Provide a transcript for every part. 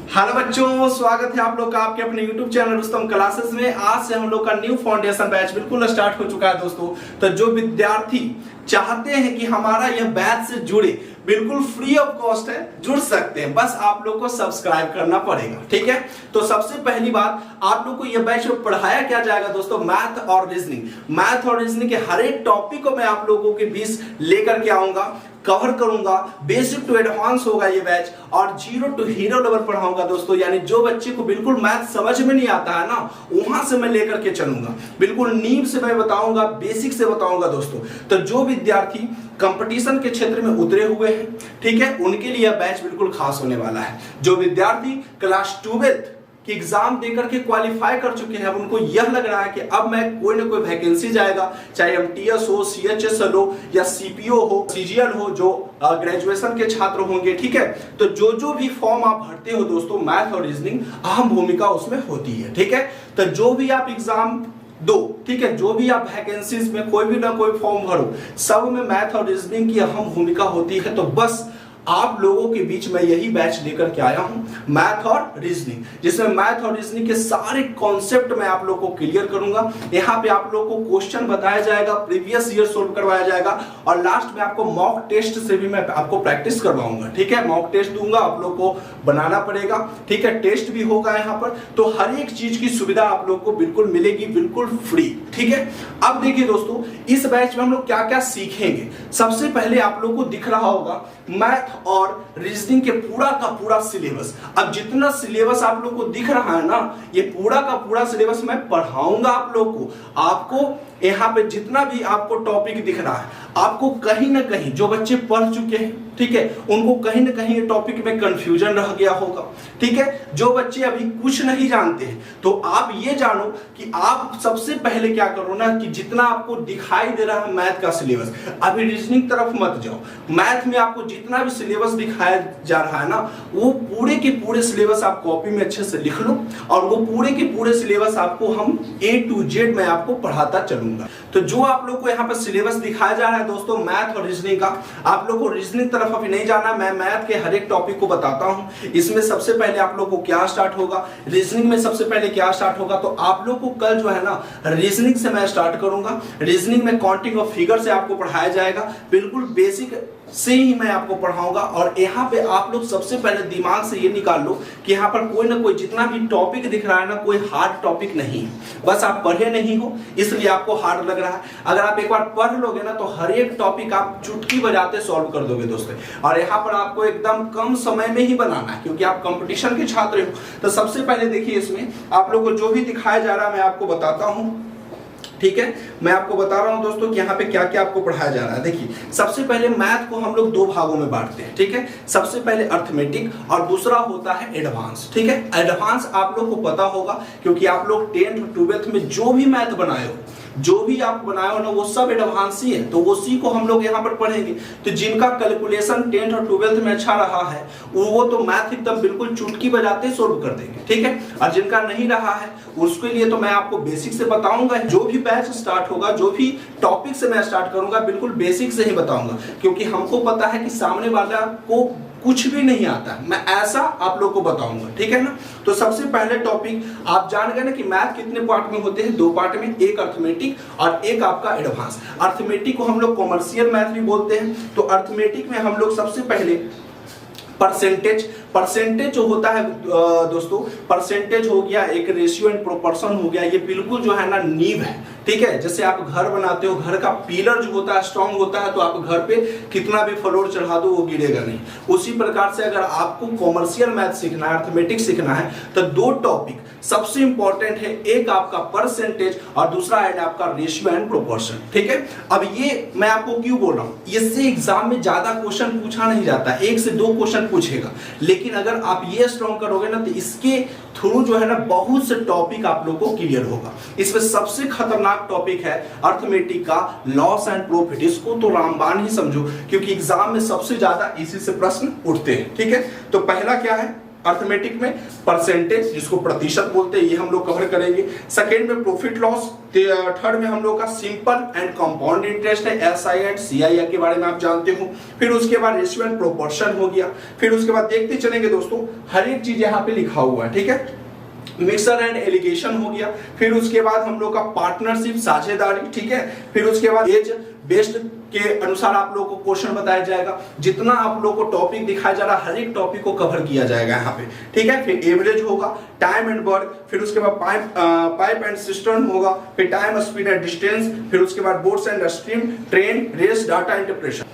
Hello बच्चों, स्वागत है आप लोग का आपके अपने YouTube चैनल रुस्तम क्लासेस में। आज से हम लोग का न्यू फाउंडेशन बैच बिल्कुल स्टार्ट हो चुका है दोस्तों। तो जो विद्यार्थी चाहते हैं कि हमारा यह बैच से जुड़े, बिल्कुल फ्री ऑफ कॉस्ट है, जुड़ सकते हैं। बस आप लोग को सब्सक्राइब करना पड़ेगा, ठीक है। तो सबसे पहली बात, आप लोग को यह बैच में पढ़ाया क्या जाएगा दोस्तों, मैथ और रीजनिंग के हर एक टॉपिक को मैं आप लोगों के बीच लेकर के आऊंगा, कवर करूंगा। बेसिक टू एडवांस होगा ये बैच, और जीरो टू हीरो लेवल पढ़ाऊंगा दोस्तों। यानी जो बच्चे को बिल्कुल मैथ समझ में नहीं आता है ना, वहां से मैं लेकर के चलूंगा। बिल्कुल नींव से मैं बताऊंगा, बेसिक से बताऊंगा दोस्तों। तो जो विद्यार्थी कंपटीशन के क्षेत्र में उतरे हुए हैं, ठीक है, उनके लिए बैच बिल्कुल खास होने वाला है। जो विद्यार्थी क्लास 12th कि एग्जाम देकर के क्वालिफाई कर चुके हैं, अब उनको यह लग रहा है कि अब मैं कोई ना कोई वैकेंसी जाएगा, चाहे एमटीएस हो, सीएचएसएल हो, या सीपीओ हो, सीजीएल हो, जो ग्रेजुएशन के छात्र होंगे, ठीक है। तो जो भी फॉर्म आप भरते हो दोस्तों, मैथ और रीजनिंग अहम भूमिका उसमें होती है, ठीक है। तो जो भी आप एग्जाम दो, ठीक है, जो भी आप वैकेंसीज में कोई भी ना कोई फॉर्म भरो, सब में मैथ और रीजनिंग की अहम भूमिका होती है। तो बस आप लोगों के बीच में यही बैच लेकर के आया हूं, मैथ और रीजनिंग, जिसमें मैथ और रीजनिंग के सारे कॉन्सेप्ट मैं आप लोगों को क्लियर करूंगा। यहाँ पे आप लोगों को क्वेश्चन बताया जाएगा, प्रीवियस ईयर सोल्व करवाया जाएगा, और लास्ट में आपको मॉक टेस्ट से भी मैं आपको प्रैक्टिस करवाऊंगा, ठीक है। मॉक टेस्ट दूंगा, आप लोग को बनाना पड़ेगा, ठीक है। टेस्ट भी होगा यहाँ पर। तो हर एक चीज की सुविधा आप लोग को बिल्कुल मिलेगी, बिल्कुल फ्री, ठीक है। अब देखिए दोस्तों, इस बैच में हम लोग क्या क्या सीखेंगे। सबसे पहले आप लोग को दिख रहा होगा मैथ और रीजनिंग के पूरा का पूरा सिलेबस। अब जितना सिलेबस आप लोग को दिख रहा है ना, ये पूरा का पूरा सिलेबस मैं पढ़ाऊंगा आप लोग को। आपको यहाँ पे जितना भी आपको टॉपिक दिख रहा है, आपको कहीं ना कहीं जो बच्चे पढ़ चुके हैं, ठीक है, उनको कहीं ना कहीं ये टॉपिक में कंफ्यूजन रह गया होगा, ठीक है। जो बच्चे अभी कुछ नहीं जानते हैं, तो आप ये जानो कि आप सबसे पहले क्या करो ना, कि जितना आपको दिखाई दे रहा है मैथ का सिलेबस, अभी रीजनिंग तरफ मत जाओ। मैथ में आपको जितना भी सिलेबस दिखाया जा रहा है ना, वो पूरे के पूरे सिलेबस आप कॉपी में अच्छे से लिख लो, और वो पूरे के पूरे सिलेबस आपको हम A to Z मैं आपको पढ़ाता चलूंगा। तो जो आप लोग को यहाँ पर सिलेबस दिखाया जा रहा है दोस्तों, मैथ और रीजनिंग का, आप लोग को रीजनिंग तरफ अभी नहीं जाना। मैं मैथ के हर एक टॉपिक को बताता हूँ। इसमें सबसे पहले आप लोग को क्या स्टार्ट होगा, रीजनिंग में सबसे पहले क्या स्टार्ट होगा। तो आप लोग को कल जो है ना, रीजनिंग से मैं स्टार्ट करूंगा। रीजनिंग में काउंटिंग ऑफ फिगर से आपको पढ़ाया जाएगा, बिल्कुल बेसिक से ही मैं आपको पढ़ाऊंगा। और यहाँ पे आप लोग सबसे पहले दिमाग से ये निकाल लो कि यहाँ पर कोई ना कोई जितना भी टॉपिक दिख रहा है ना, कोई हार्ड टॉपिक नहीं है। बस आप पढ़े नहीं हो इसलिए आपको हार्ड लग रहा है। अगर आप एक बार पढ़ लोगे ना, तो हर एक टॉपिक आप चुटकी बजाते सॉल्व कर दोगे दोस्तों। और यहाँ पर आपको एकदम कम समय में ही बनाना है, क्योंकि आप कंपटीशन के छात्र हो। तो सबसे पहले देखिए, इसमें आप लोग को जो भी दिखाया जा रहा है मैं आपको बताता हूँ, ठीक है। मैं आपको बता रहा हूं दोस्तों कि यहाँ पे क्या क्या आपको पढ़ाया जा रहा है। देखिए, सबसे पहले मैथ को हम लोग दो भागों में बांटते हैं, ठीक है। सबसे पहले अर्थमेटिक, और दूसरा होता है एडवांस, ठीक है। एडवांस आप लोग को पता होगा, क्योंकि आप लोग 10th 12th में जो भी मैथ बनाए हो, जो भी आप बनाए हो ना, वो सब एडवांस ही है। तो उसी को हम लोग यहाँ पर पढ़ेंगे। तो जिनका कैलकुलेशन 10th और 12th में अच्छा रहा है, वो तो मैथ एकदम बिल्कुल चुटकी बजाते सोल्व कर देंगे, ठीक है। और जिनका नहीं रहा है, उसके लिए तो मैं आपको बेसिक से बताऊंगा। जो भी बैच स्टार्ट होगा, जो भी टॉपिक से मैं स्टार्ट करूंगा, बिल्कुल बेसिक से ही बताऊंगा, क्योंकि हमको पता है कि सामने वाला को कुछ भी नहीं आता है। मैं ऐसा आप लोग को बताऊंगा, ठीक है ना। तो सबसे पहले टॉपिक आप जान गए ना कि मैथ कितने पार्ट में होते हैं, दो पार्ट में, एक अर्थमेटिक और एक आपका एडवांस। अर्थमेटिक को हम लोग कॉमर्शियल मैथ भी बोलते हैं। तो अर्थमेटिक में हम लोग सबसे पहले परसेंटेज जो होता है दोस्तों, परसेंटेज हो गया, एक रेशियो एंड प्रोपोर्शन हो गया, ये बिल्कुल जो है ना नींव है, ठीक है। जैसे आप घर बनाते हो, घर का पिलर जो होता है स्ट्रांग होता है, तो आप घर पे कितना भी फ्लोर चढ़ा दो वो गिरेगा नहीं। उसी प्रकार से अगर आपको कॉमर्शियल मैथ सीखना है, अर्थमेटिक सीखना है, तो दो टॉपिक सबसे इंपॉर्टेंट है, एक आपका परसेंटेज और दूसरा है आपका रेशियो एंड प्रोपोर्शन, ठीक है। अब ये मैं आपको क्यों बोल रहा हूँ, इससे एग्जाम में ज्यादा क्वेश्चन पूछा नहीं जाता, 1 से 2 क्वेश्चन पूछेगा। लेकिन अगर आप ये स्ट्रॉन्ग करोगे ना, तो इसके थ्रू जो है ना बहुत से टॉपिक आप लोगों को क्लियर होगा। इसमें सबसे खतरनाक टॉपिक है अर्थमेटिक का लॉस एंड प्रॉफिट। इसको तो रामबाण ही समझो, क्योंकि एग्जाम में सबसे ज्यादा इसी से प्रश्न उठते हैं, ठीक है। तो पहला क्या है, अर्थमेटिक में परसेंटेज जिसको प्रतिशत बोलते हैं ये हम लोग कवर करेंगे। सेकेंड में प्रॉफिट लॉस। थर्ड में हम लोग का सिंपल एंड कंपाउंड इंटरेस्ट है, एसआई एंड सीआई के बारे में आप जानते हो। फिर उसके बाद रेशियो एंड प्रोपोर्शन हो गया। फिर उसके बाद देखते चलेंगे दोस्तों, हर एक चीज यहाँ पे लिखा हुआ है, ठीक है। मिक्सर एंड एलिगेशन हो गया। फिर उसके बाद हम लोग का पार्टनरशिप साझेदारी, ठीक है। फिर उसके बाद एज बेस्ड के अनुसार आप लोगों को क्वेश्चन बताया जाएगा। जितना आप लोगों को टॉपिक दिखाया जा रहा है हर एक टॉपिक को कवर किया जाएगा यहाँ पे, ठीक है। फिर एवरेज होगा, टाइम एंड वर्क, फिर उसके बाद पाइप एंड सिस्टम होगा, फिर टाइम स्पीड एंड डिस्टेंस, फिर उसके बाद boats and stream, train, race, data interpretation.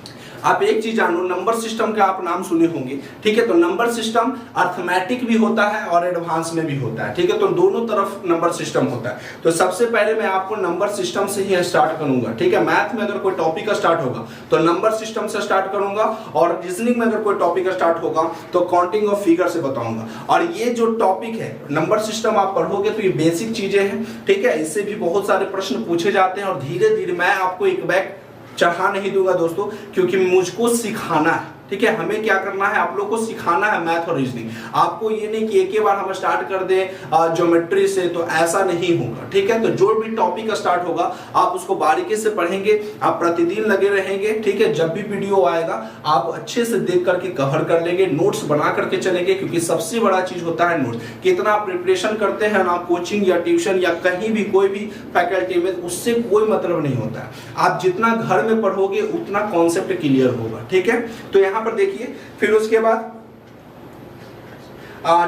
आप एक चीज जानो, नंबर सिस्टम का आप नाम सुने होंगे, ठीक है। तो नंबर सिस्टम अर्थमेटिक भी होता है और एडवांस में भी होता है, ठीक है। तो दोनों तरफ नंबर सिस्टम होता है। तो सबसे पहले मैं आपको नंबर सिस्टम से ही स्टार्ट करूंगा, ठीक है। मैथ में अगर कोई टॉपिक स्टार्ट होगा तो नंबर सिस्टम से स्टार्ट करूंगा, और रीजनिंग में अगर कोई टॉपिक स्टार्ट होगा तो काउंटिंग ऑफ फिगर से बताऊंगा। और ये जो टॉपिक है नंबर सिस्टम आप पढ़ोगे तो ये बेसिक चीजें हैं, ठीक है। इससे भी बहुत सारे प्रश्न पूछे जाते हैं और धीरे धीरे मैं आपको एक बैग चढ़ा नहीं दूंगा दोस्तों, क्योंकि मुझको सिखाना है, ठीक है। हमें क्या करना है, आप लोग को सिखाना है मैथ और रीजनिंग। आपको ये नहीं कि एक ही बार हम स्टार्ट कर दें ज्योमेट्री से, तो ऐसा नहीं होगा, ठीक है। तो जो भी टॉपिक स्टार्ट होगा आप उसको बारीकी से पढ़ेंगे, आप प्रतिदिन लगे रहेंगे, ठीक है। जब भी वीडियो आएगा आप अच्छे से देख करके कवर कर लेंगे, नोट्स बना करके चलेंगे, क्योंकि सबसे बड़ा चीज होता है नोट्स। कितना आप प्रिपरेशन करते हैं ना कोचिंग या ट्यूशन या कहीं भी कोई भी फैकल्टी में, उससे कोई मतलब नहीं होता है। आप जितना घर में पढ़ोगे उतना कॉन्सेप्ट क्लियर होगा, ठीक है। तो यहाँ पर देखिए, फिर उसके बाद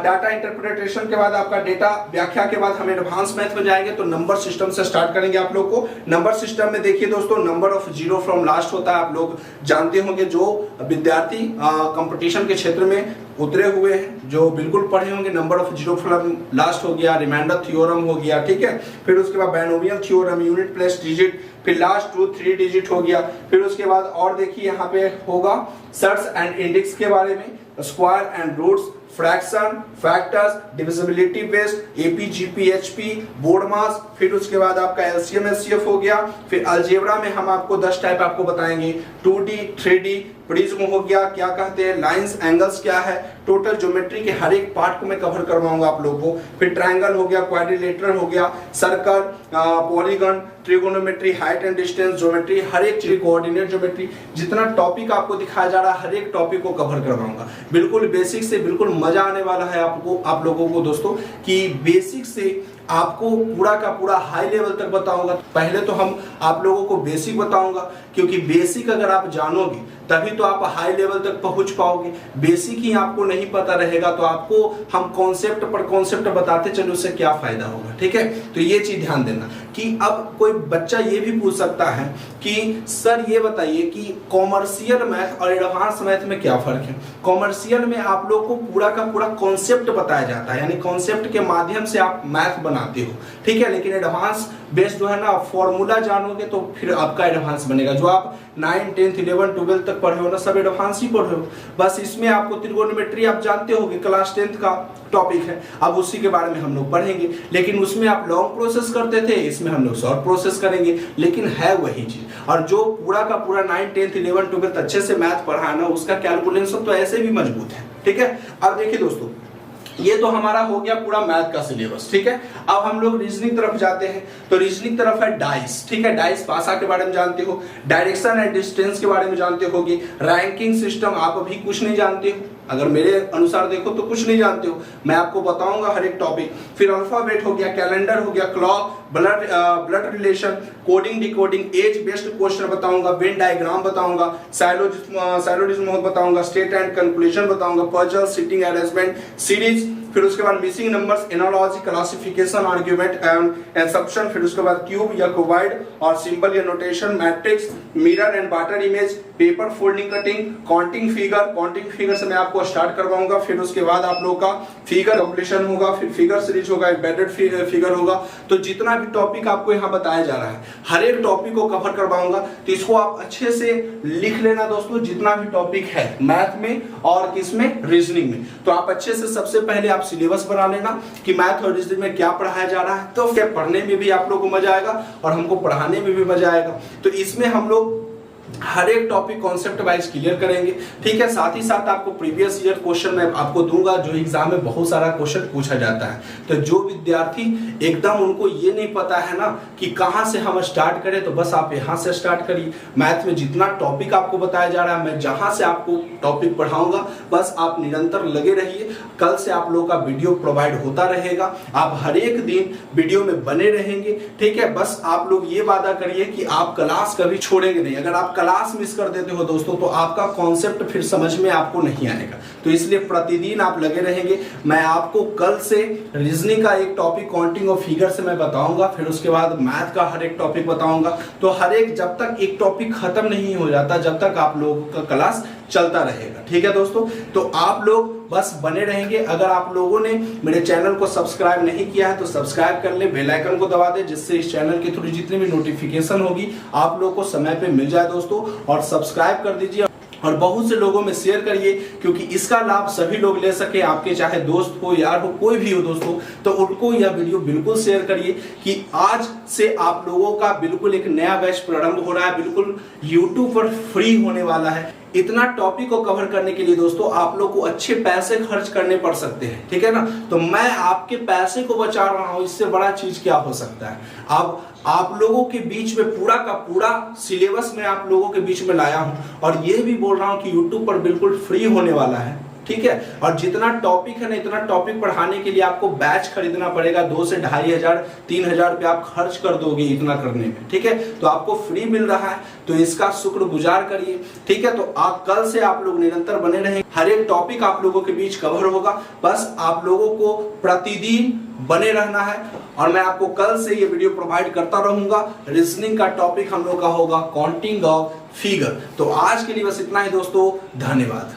डाटा इंटरप्रिटेशन के बाद आपका डेटा व्याख्या के बाद हम एडवांस मैथ में जाएंगे। तो नंबर सिस्टम से स्टार्ट करेंगे आप लोग को। नंबर सिस्टम में देखिए दोस्तों, number of zero from last होता है, आप लोग जानते होंगे। जो विद्यार्थी कंपटीशन के क्षेत्र में उतरे हुए हैं, जो बिल्कुल पढ़े होंगे, number of zero from last हो गया, रिमाइंडर थ्योरम हो गया, ठीक है। फिर उसके बाद binomial theorem, unit plus digit, फिर लास्ट 2 3 डिजिट हो गया। फिर उसके बाद और देखिए यहाँ पे होगा सर्च एंड इंडेक्स के बारे में, square and roots, fraction, factors, divisibility based, AP, GP, HP, BODMAS. फिर उसके बाद आपका एलसीएम एचसीएफ हो गया। फिर अलजेब्रा में हम आपको 10 टाइप आपको बताएंगे, 2D 3D, प्रिज्म हो गया, क्या कहते हैं, लाइंस, एंगल्स क्या है, टोटल ज्योमेट्री के हर एक पार्ट को मैं कवर करवाऊंगा आप लोगों को। फिर ट्रायंगल हो गया, क्वाड्रिलेटरल हो गया, circle, polygon, trigonometry, height and distance geometry, हर एक चीज, कोऑर्डिनेट ज्योमेट्री, जितना टॉपिक आपको दिखाया जा रहा है हर एक टॉपिक को कवर करवाऊंगा। बिल्कुल बेसिक से बिल्कुल मजा आने वाला है आपको, आप लोगों को दोस्तों, कि बेसिक से आपको पूरा का पूरा हाई लेवल तक बताऊंगा। पहले तो हम आप लोगों को बेसिक बताऊंगा, क्योंकि बेसिक अगर आप जानोगे तभी तो आप हाई लेवल तक पहुंच पाओगे। बेसिक ही आपको नहीं पता रहेगा तो आपको हम कॉन्सेप्ट पर कॉन्सेप्ट बताते चलो, उससे क्या फायदा होगा, ठीक है। तो ये चीज ध्यान देना कि अब कोई बच्चा ये भी पूछ सकता है कि सर ये बताइए कि कॉमर्शियल मैथ और एडवांस मैथ में क्या फर्क है। कॉमर्शियल में आप लोग को पूरा का पूरा कॉन्सेप्ट बताया जाता है, यानी कॉन्सेप्ट के माध्यम से आप मैथ बनाते हो, ठीक है। लेकिन एडवांस बेस्ड जो है ना, फॉर्मूला जानोगे तो फिर आपका एडवांस बनेगा। जो आप 9 10 11 12 तक पढ़े हो ना, सब एडवांस ही पढ़े हो। बस इसमें आपको त्रिकोणमिति आप जानते होगे, क्लास 10th का टॉपिक है, अब उसी के बारे में हम लोग पढ़ेंगे। लेकिन उसमें आप लॉन्ग प्रोसेस करते थे, इसमें हम लोग शॉर्ट प्रोसेस करेंगे, लेकिन है वही चीज। और जो पूरा का पूरा 9 10 11 12 अच्छे से मैथ पढ़ा है ना, उसका कैलकुलेशन तो ऐसे भी मजबूत है, ठीक है। अब देखिए दोस्तों, ये तो हमारा हो गया पूरा मैथ का सिलेबस, ठीक है। अब हम लोग रीजनिंग तरफ जाते हैं। तो रीजनिंग तरफ है डाइस, ठीक है। डाइस पासा के बारे में जानते हो, डायरेक्शन एंड डिस्टेंस के बारे में जानते होगे, रैंकिंग सिस्टम आप अभी कुछ नहीं जानते हो, अगर मेरे अनुसार देखो तो कुछ नहीं जानते हो, मैं आपको बताऊंगा हर एक टॉपिक। फिर अल्फाबेट हो गया, कैलेंडर हो गया, clock, blood relation, coding decoding, age based question बताऊंगा, वेन डायग्राम बताऊंगा, साइलोजिज्म बताऊंगा, स्टेट एंड कंक्लूजन बताऊंगा, पजल, सिटिंग अरेंजमेंट, सीरीज। फिर उसके बाद missing numbers, analogy, classification, argument and inception. फिर उसके बाद क्यूब या क्यूबॉइड और सिंबल या notation, matrix, mirror and water image, paper folding, cutting, counting figure से मैं आपको स्टार्ट करवाऊंगा। फिर उसके बाद आप लोगों का फिगर कंप्लीशन होगा, फिर फिगर सीरीज होगा, एम्बेडेड फिगर होगा। तो जितना भी टॉपिक आपको यहाँ बताया जा रहा है हर एक टॉपिक को कवर करवाऊंगा। तो इसको आप अच्छे से लिख लेना दोस्तों, जितना भी टॉपिक है मैथ में और किसमें, रीजनिंग में। तो आप अच्छे से सबसे पहले आप सिलेबस बना लेना कि मैथ और रीजनिंग में क्या पढ़ाया जा रहा है, तो क्या पढ़ने में भी आप लोगों को मजा आएगा और हमको पढ़ाने में भी मजा आएगा। तो इसमें हम लोग हर एक टॉपिक कॉन्सेप्ट वाइज क्लियर करेंगे, ठीक है। साथ ही साथ आपको प्रीवियस ईयर क्वेश्चन मैं आपको दूंगा, जो एग्जाम में बहुत सारा क्वेश्चन पूछा जाता है। तो जो विद्यार्थी एकदम उनको ये नहीं पता है ना कि कहां से हम स्टार्ट करें, तो बस आप यहां से स्टार्ट करिए। मैथ में जितना टॉपिक आपको बताया जा रहा है, मैं जहां से आपको टॉपिक पढ़ाऊंगा, बस आप निरंतर लगे रहिए। कल से आप लोगों का वीडियो प्रोवाइड होता रहेगा, आप हर एक दिन वीडियो में बने रहेंगे, ठीक है। बस आप लोग ये वादा करिए कि आप क्लास कभी छोड़ेंगे नहीं। अगर आप क्लास मिस कर देते हो दोस्तों, तो आपका कॉन्सेप्ट फिर समझ में आपको नहीं आएगा। तो इसलिए प्रतिदिन आप लगे रहेंगे। मैं आपको कल से रीजनिंग का एक टॉपिक काउंटिंग और फिगर से मैं बताऊंगा, फिर उसके बाद मैथ का हर एक टॉपिक बताऊंगा। तो हर एक, जब तक एक टॉपिक खत्म नहीं हो जाता, जब तक आप लोगों का क्लास चलता रहेगा, ठीक है दोस्तों। तो आप लोग बस बने रहेंगे। अगर आप लोगों ने मेरे चैनल को सब्सक्राइब नहीं किया है तो सब्सक्राइब कर ले, बेल आइकन को दबा दे, जिससे इस चैनल के थ्रू जितनी भी नोटिफिकेशन होगी आप लोगों को समय पे मिल जाए दोस्तों। और सब्सक्राइब कर दीजिए और बहुत से लोगों में शेयर करिए, क्योंकि इसका लाभ सभी लोग ले सके। आपके चाहे दोस्त हो, यार हो, कोई भी हो दोस्तों, तो उनको यह वीडियो बिल्कुल शेयर करिए कि आज से आप लोगों का बिल्कुल एक नया बैच प्रारंभ हो रहा है, बिल्कुल YouTube पर फ्री होने वाला है। इतना टॉपिक को कवर करने के लिए दोस्तों आप लोग को अच्छे पैसे खर्च करने पड़ सकते हैं, ठीक है ना। तो मैं आपके पैसे को बचा रहा हूं, इससे बड़ा चीज क्या हो सकता है। अब आप लोगों के बीच में पूरा का पूरा सिलेबस में आप लोगों के बीच में लाया हूं, और ये भी बोल रहा हूं कि YouTube पर बिल्कुल फ्री होने वाला है, ठीक है। और जितना टॉपिक है ना, इतना टॉपिक पढ़ाने के लिए आपको बैच खरीदना पड़ेगा। 2 से 2,500 3,000 रुपये आप खर्च कर दोगे इतना करने में, ठीक है। तो आपको फ्री मिल रहा है, तो इसका शुक्रगुजार करिए, ठीक है। तो आप कल से आप लोग निरंतर बने रहेंगे, हर एक टॉपिक आप लोगों के बीच कवर होगा। बस आप लोगों को प्रतिदिन बने रहना है, और मैं आपको कल से ये वीडियो प्रोवाइड करता रहूंगा। रीजनिंग का टॉपिक हम लोग का होगा काउंटिंग ऑफ फिगर। तो आज के लिए बस इतना ही दोस्तों, धन्यवाद।